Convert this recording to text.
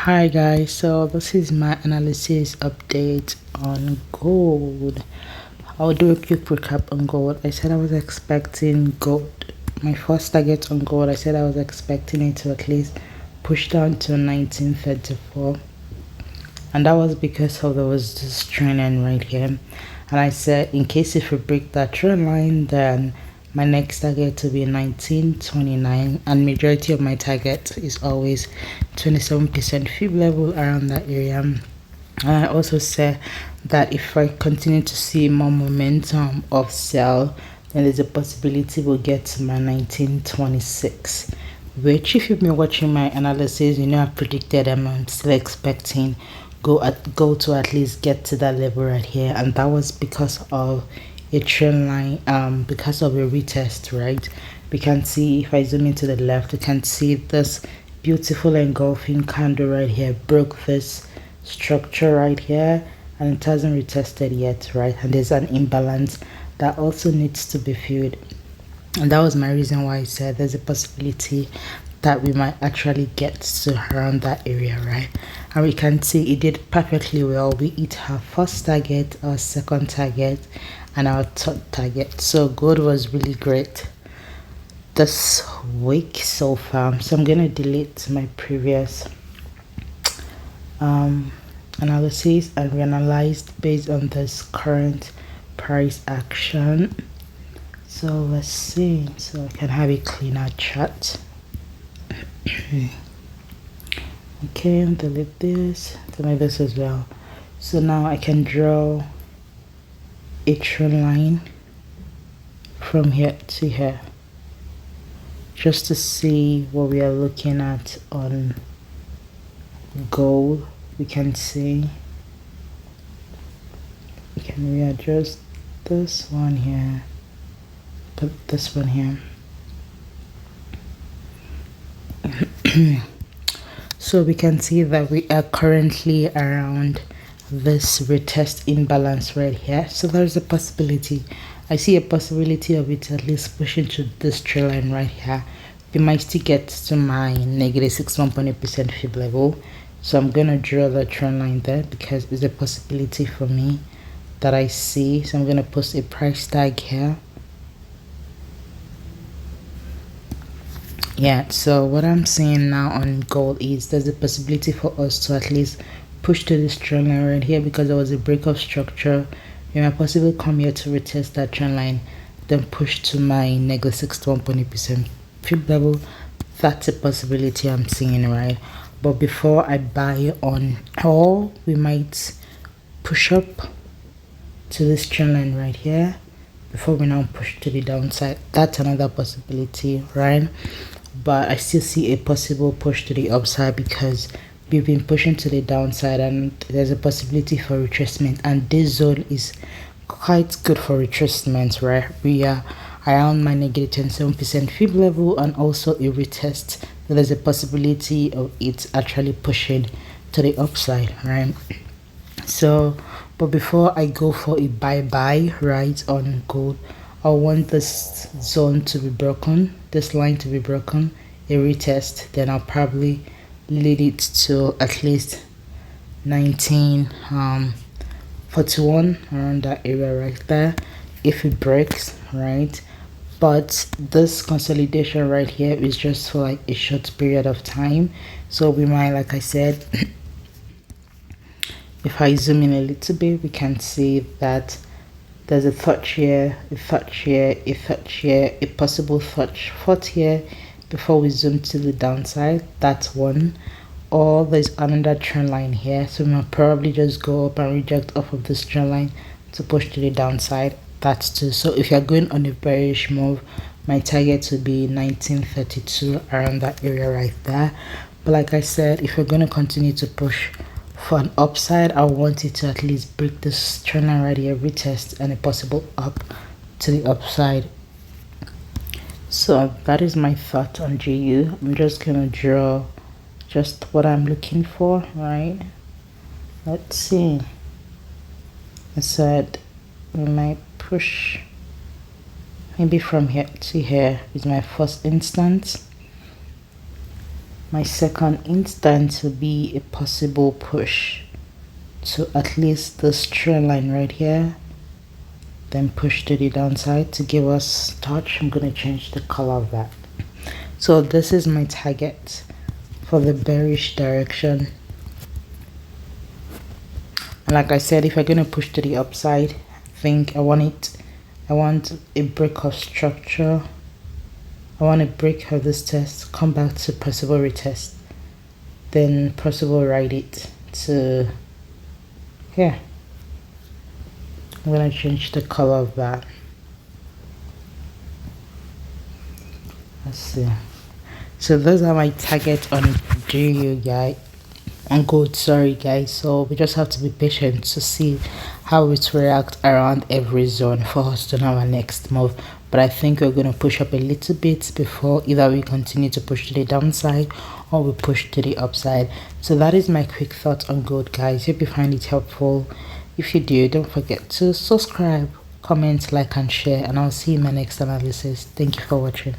Hi guys, so this is my analysis update on gold. I'll do a quick recap on gold. I said I was expecting gold. My first target on gold, I said I was expecting it to at least push down to 1934. And that was because there was this trend line right here. And I said in case if we break that trend line, then my next target to be 1929, and majority of my target is always 27% fib level around that area. And I also said that if I continue to see more momentum of sell, then there's a possibility we'll get to my 1926, which if you've been watching my analysis, you know I've predicted I'm still expecting go to at least get to that level right here, and that was because of a trend line, because of a retest, right? We can see, if I zoom into the left, we can see this beautiful engulfing candle right here broke this structure right here, and it hasn't retested yet, right? And there's an imbalance that also needs to be filled, and that was my reason why I said there's a possibility that we might actually get to around that area, right? And we can see it did perfectly well. We hit our first target, our second target, and our third target. So gold was really great this week so far. So I'm gonna delete my previous analysis and reanalyzed based on this current price action. So let's see, so I can have a cleaner chart. Okay, delete this as well. So now I can draw a trend line from here to here, just to see what we are looking at on gold. We can see, can we adjust this one here, put this one here. So we can see that we are currently around this retest imbalance right here. So there's a possibility, I see a possibility of it at least pushing to this trend line right here. We might still get to my negative 61.8% fib level. So I'm gonna draw the trend line there because it's a possibility for me that I see. So I'm gonna post a price tag here. Yeah, so what I'm seeing now on gold is there's a possibility for us to at least push to this trend line right here, because there was a break of structure. We might possibly come here to retest that trend line, then push to my negative 61.8% fib level. That's a possibility I'm seeing, right? But before I buy on all, we might push up to this trend line right here before we now push to the downside. That's another possibility, right? But I still see a possible push to the upside because we've been pushing to the downside, and there's a possibility for retracement, and this zone is quite good for retracement, right? We are around my negative 27% fib level and also a retest. So there's a possibility of it actually pushing to the upside, right? So but before I go for a bye right on gold, I want this zone to be broken, this line to be broken, a retest, then I'll probably lead it to at least 1941, around that area right there, if it breaks, right? But this consolidation right here is just for like a short period of time, so we might, like I said, if I zoom in a little bit, we can see that there's a third here, a third here, a third here, a possible fourth here before we zoom to the downside. That's one. Or there's another trend line here, so we might probably just go up and reject off of this trend line to push to the downside. That's two. So if you're going on a bearish move, my target would be 1932, around that area right there. But like I said, if we're going to continue to push for an upside, I want it to at least break this trend line right here, retest, and a possible up to the upside. So that is my thought on GU. I'm just gonna draw just what I'm looking for, right? Let's see. I said we might push maybe from here to here is my first instance. my second instance will be a possible push to at least this trend line right here, then push to the downside to give us touch. I'm going to change the color of that. So this is my target for the bearish direction. And like I said, if I'm going to push to the upside, I think I want a break of structure. I want a break of this test, come back to possible retest, then possible ride it to here. I'm going to change the color of that. Let's see. So those are my targets on GU, guys. On gold, sorry guys. So we just have to be patient to see how it react around every zone for us to know our next move. But I think we're going to push up a little bit before either we continue to push to the downside or we push to the upside. So that is my quick thoughts on gold, guys. Hope you find it helpful. If you do, don't forget to subscribe, comment, like and share, and I'll see you in my next analysis. Thank you for watching.